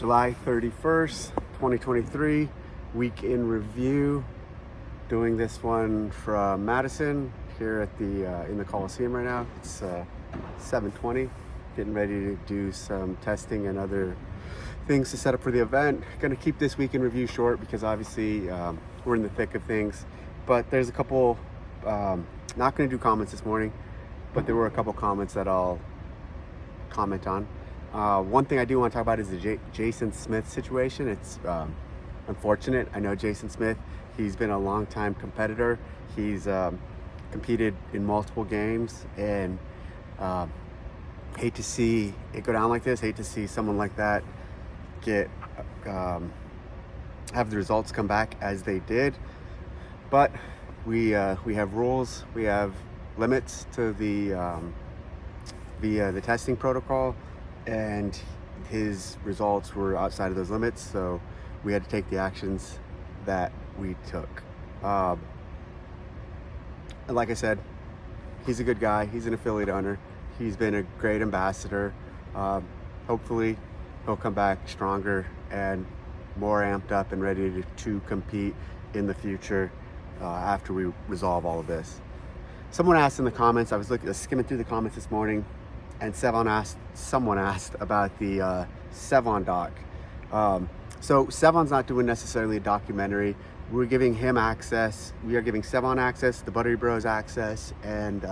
July 31st, 2023, week in review. Doing this one from Madison here at the in the Coliseum right now. It's 7:20. Getting ready to do some testing and other things to set up for the event. Going to keep this week in review short because obviously we're in the thick of things. But there's a couple. Not going to do comments this morning, but there were a couple comments that I'll comment on. One thing I do want to talk about is the Jason Smith situation. It's unfortunate. I know Jason Smith. He's been a long-time competitor. He's competed in multiple games, and hate to see it go down like this. Hate to see someone like that get have the results come back as they did. But we have rules. We have limits to the testing protocol, and his results were outside of those limits, so we had to take the actions that we took. And like I said, he's a good guy. He's an affiliate owner. He's been a great ambassador. Hopefully he'll come back stronger and more amped up and ready to compete in the future after we resolve all of this. Someone asked in the comments, I was skimming through the comments this morning, and someone asked about the Sevan doc. So Sevan's not doing necessarily a documentary. We're giving him access. We are giving Sevan access, the Buttery Bros access, and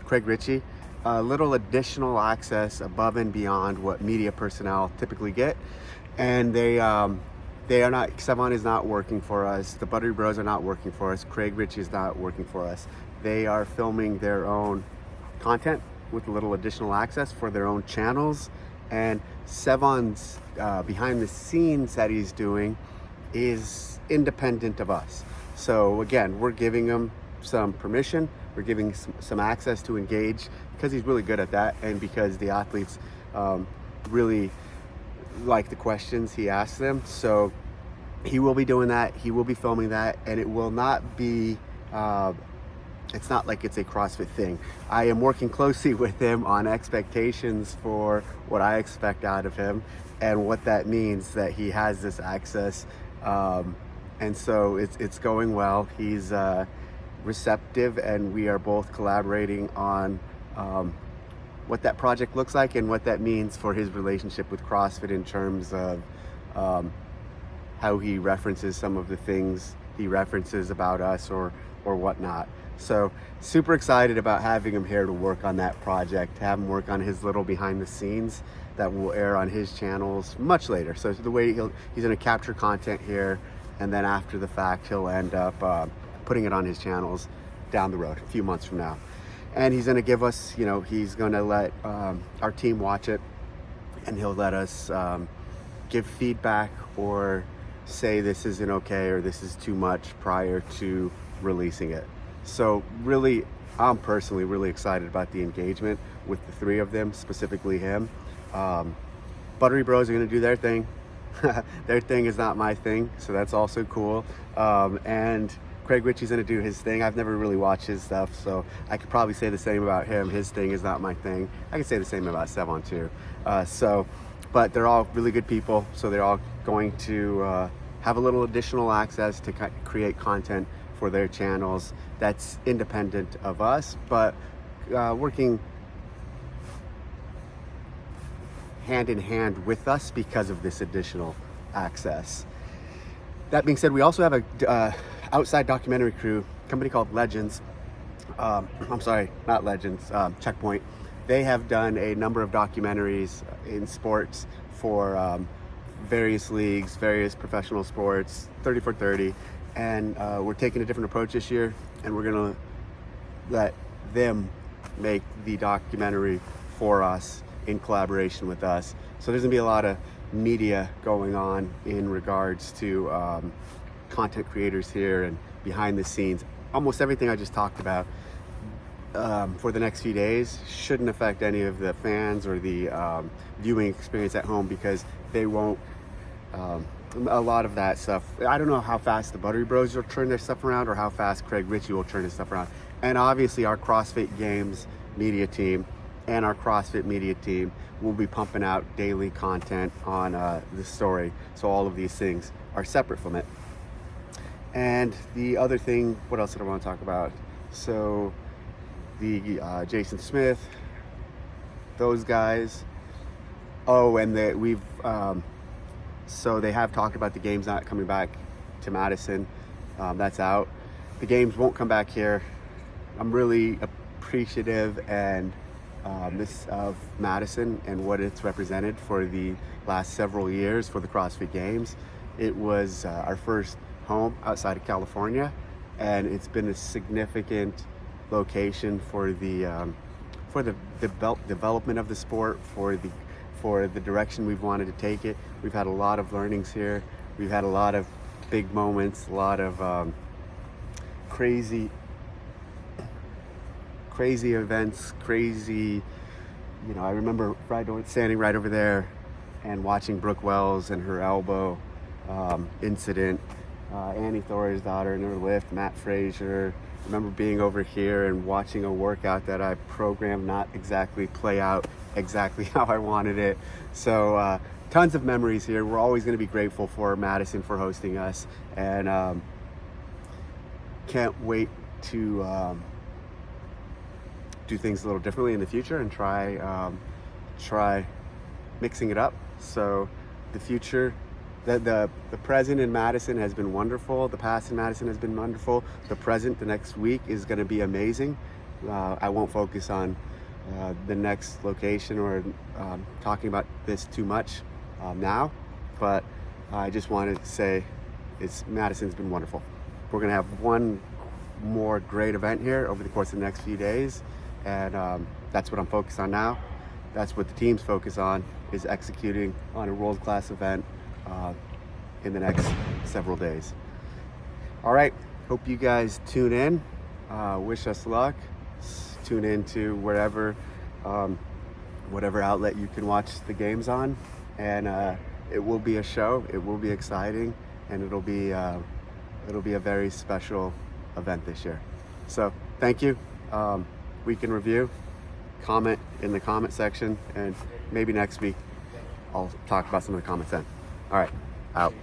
Craig Ritchey a little additional access above and beyond what media personnel typically get. And they are not, Sevan is not working for us. The Buttery Bros are not working for us. Craig Ritchey is not working for us. They are filming their own content with a little additional access for their own channels. And Sevan's behind the scenes that he's doing is independent of us. So again, we're giving him some permission. We're giving some access to engage because he's really good at that, and because the athletes really like the questions he asks them. So he will be doing that. He will be filming that, and it will not be it's not like it's a CrossFit thing. I am working closely with him on expectations for what I expect out of him and what that means that he has this access. And so it's going well. He's receptive, and we are both collaborating on what that project looks like and what that means for his relationship with CrossFit in terms of how he references some of the things he references about us or whatnot. So super excited about having him here to work on that project, to have him work on his little behind the scenes that will air on his channels much later. So the way he's going to capture content here, and then after the fact he'll end up putting it on his channels down the road, a few months from now. And he's going to give us, he's going to let our team watch it, and he'll let us give feedback or say this isn't okay or this is too much prior to releasing it. So really, I'm personally really excited about the engagement with the three of them, specifically him. Buttery Bros are going to do their thing. Their thing is not my thing, so that's also cool. And Craig Ritchie's going to do his thing. I've never really watched his stuff, so I could probably say the same about him. His thing is not my thing. I can say the same about Sevan too. But they're all really good people, so they're all going to have a little additional access to create content for their channels that's independent of us, but working hand in hand with us because of this additional access. That being said, we also have a outside documentary crew, company called Legends. I'm sorry, not Legends, Checkpoint. They have done a number of documentaries in sports for various leagues, various professional sports, 30 for 30. And we're taking a different approach this year, and we're gonna let them make the documentary for us in collaboration with us. So there's gonna be a lot of media going on in regards to content creators here and behind the scenes. Almost everything I just talked about for the next few days shouldn't affect any of the fans or the viewing experience at home, because they won't a lot of that stuff. I don't know how fast the Buttery Bros will turn their stuff around or how fast Craig Ritchey will turn his stuff around. And obviously our CrossFit Games media team and our CrossFit media team will be pumping out daily content on the story. So all of these things are separate from it. And the other thing, what else did I want to talk about? So the Jason Smith, those guys. Oh, and so they have talked about the games not coming back to Madison. That's out. The games won't come back here. I'm really appreciative and of Madison and what it's represented for the last several years for the CrossFit Games. It was our first home outside of California, and it's been a significant location for the development of the sport, for the direction we've wanted to take it. We've had a lot of learnings here. We've had a lot of big moments, a lot of crazy events, I remember standing right over there and watching Brooke Wells and her elbow incident, Annie Thor's daughter and her lift, Matt Frazier. I remember being over here and watching a workout that I programmed not exactly play out exactly how I wanted it. So tons of memories here. We're always going to be grateful for Madison for hosting us, and can't wait to do things a little differently in the future and try mixing it up. So the future, the present in Madison has been wonderful. The past in Madison has been wonderful. The present, the next week, is going to be amazing. I won't focus on the next location or talking about this too much now, but I just wanted to say Madison's been wonderful. We're going to have one more great event here over the course of the next few days, and that's what I'm focused on now. That's what the team's focus on, is executing on a world-class event in the next several days. All right, hope you guys tune in. Wish us luck. Tune in to whatever outlet you can watch the games on, and it will be a show. It will be exciting, and it'll be a very special event this year. So thank you. Week in review. Comment in the comment section, and maybe next week I'll talk about some of the comments then. All right, out.